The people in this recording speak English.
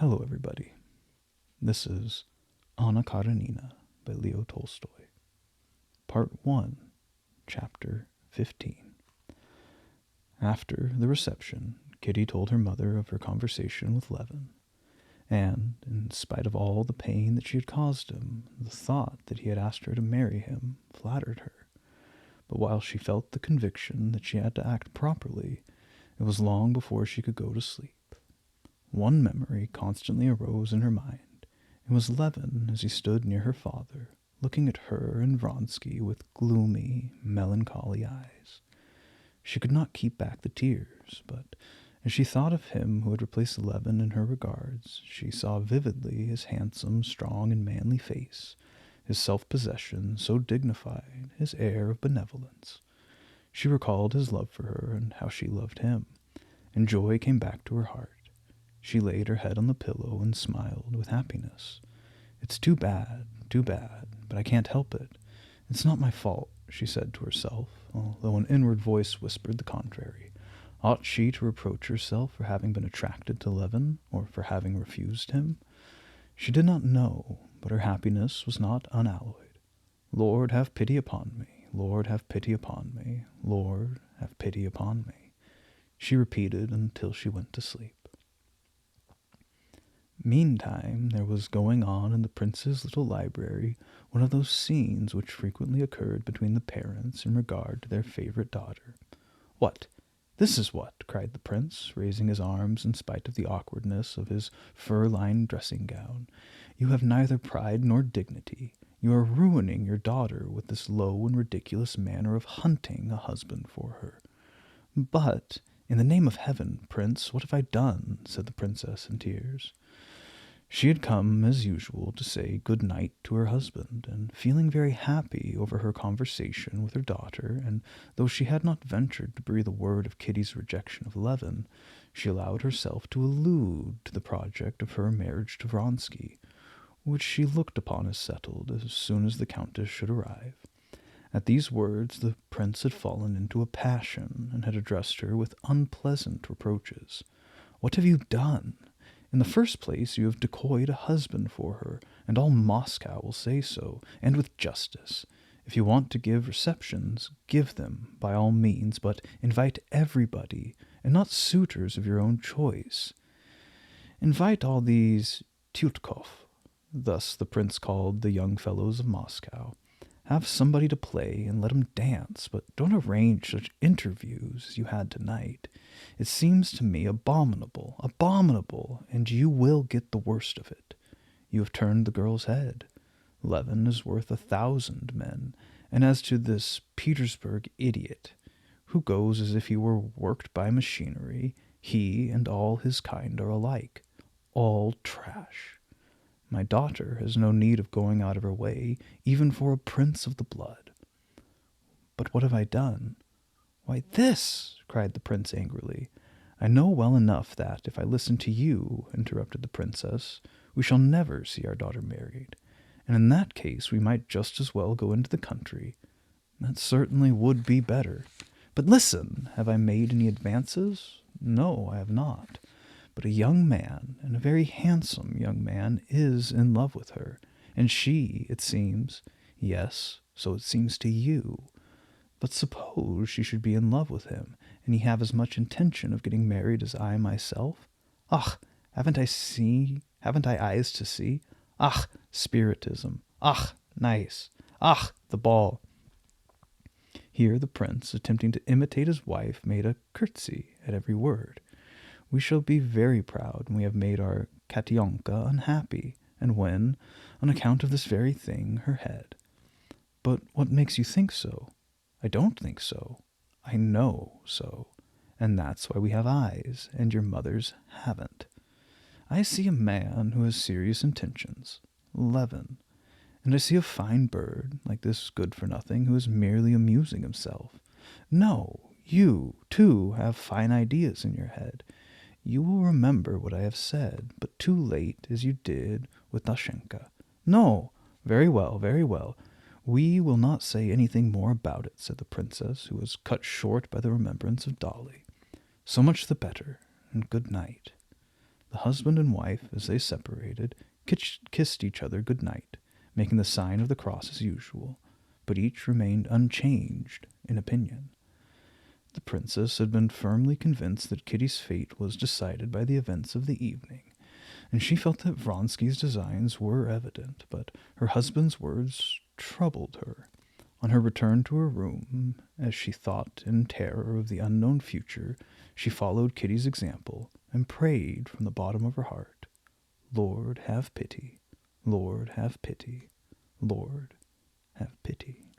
Hello, everybody. This is Anna Karenina by Leo Tolstoy. Part 1, Chapter 15. After the reception, Kitty told her mother of her conversation with Levin, and, in spite of all the pain that she had caused him, the thought that he had asked her to marry him flattered her. But while she felt the conviction that she had to act properly, it was long before she could go to sleep. One memory constantly arose in her mind. It was Levin as he stood near her father, looking at her and Vronsky with gloomy, melancholy eyes. She could not keep back the tears, but as she thought of him who had replaced Levin in her regards, she saw vividly his handsome, strong, and manly face, his self-possession so dignified, his air of benevolence. She recalled his love for her and how she loved him, and joy came back to her heart. She laid her head on the pillow and smiled with happiness. It's too bad, but I can't help it. It's not my fault, she said to herself, although an inward voice whispered the contrary. Ought she to reproach herself for having been attracted to Levin, or for having refused him? She did not know, but her happiness was not unalloyed. Lord, have pity upon me. Lord, have pity upon me. Lord, have pity upon me, she repeated until she went to sleep. Meantime, there was going on in the prince's little library one of those scenes which frequently occurred between the parents in regard to their favorite daughter. "What? This is what?" cried the prince, raising his arms in spite of the awkwardness of his fur-lined dressing-gown. "You have neither pride nor dignity. You are ruining your daughter with this low and ridiculous manner of hunting a husband for her." "But, in the name of heaven, prince, what have I done?" said the princess in tears. She had come, as usual, to say good night to her husband, and feeling very happy over her conversation with her daughter, and though she had not ventured to breathe a word of Kitty's rejection of Levin, she allowed herself to allude to the project of her marriage to Vronsky, which she looked upon as settled as soon as the countess should arrive. At these words the prince had fallen into a passion, and had addressed her with unpleasant reproaches. "What have you done? In the first place, you have decoyed a husband for her, and all Moscow will say so, and with justice. If you want to give receptions, give them, by all means, but invite everybody, and not suitors of your own choice. Invite all these Tyutkov," thus the prince called the young fellows of Moscow. "Have somebody to play, and let 'em dance, but don't arrange such interviews as you had tonight. It seems to me abominable, and you will get the worst of it. You have turned the girl's head. Levin is worth 1,000 men, and as to this Petersburg idiot, who goes as if he were worked by machinery, he and all his kind are alike, all trash. My daughter has no need of going out of her way, even for a prince of the blood." "But what have I done?" "Why, this!" cried the prince angrily. "I know well enough that, if I listen to you," interrupted the princess, "we shall never see our daughter married, and in that case we might just as well go into the country. That certainly would be better. But listen, have I made any advances? No, I have not. But a young man, and a very handsome young man, is in love with her, and she, it seems, yes, so it seems to you. But suppose she should be in love with him, and he have as much intention of getting married as I myself? Ach, haven't I eyes to see? Ach, spiritism. Ach, nice. Ach, the ball." Here the prince, attempting to imitate his wife, made a curtsy at every word. "We shall be very proud when we have made our Kationka unhappy, and when, on account of this very thing, her head." "But what makes you think so?" "I don't think so. I know so. And that's why we have eyes, and your mothers haven't. I see a man who has serious intentions, Levin, and I see a fine bird, like this good-for-nothing, who is merely amusing himself. No, you, too, have fine ideas in your head. You will remember what I have said, but too late, as you did with Dashenka. No, very well, very well. We will not say anything more about it," said the princess, who was cut short by the remembrance of Dolly. "So much the better, and good night." The husband and wife, as they separated, kissed each other good night, making the sign of the cross as usual, but each remained unchanged in opinion. The princess had been firmly convinced that Kitty's fate was decided by the events of the evening, and she felt that Vronsky's designs were evident, but her husband's words troubled her. On her return to her room, as she thought in terror of the unknown future, she followed Kitty's example and prayed from the bottom of her heart, "Lord, have pity. Lord, have pity. Lord, have pity."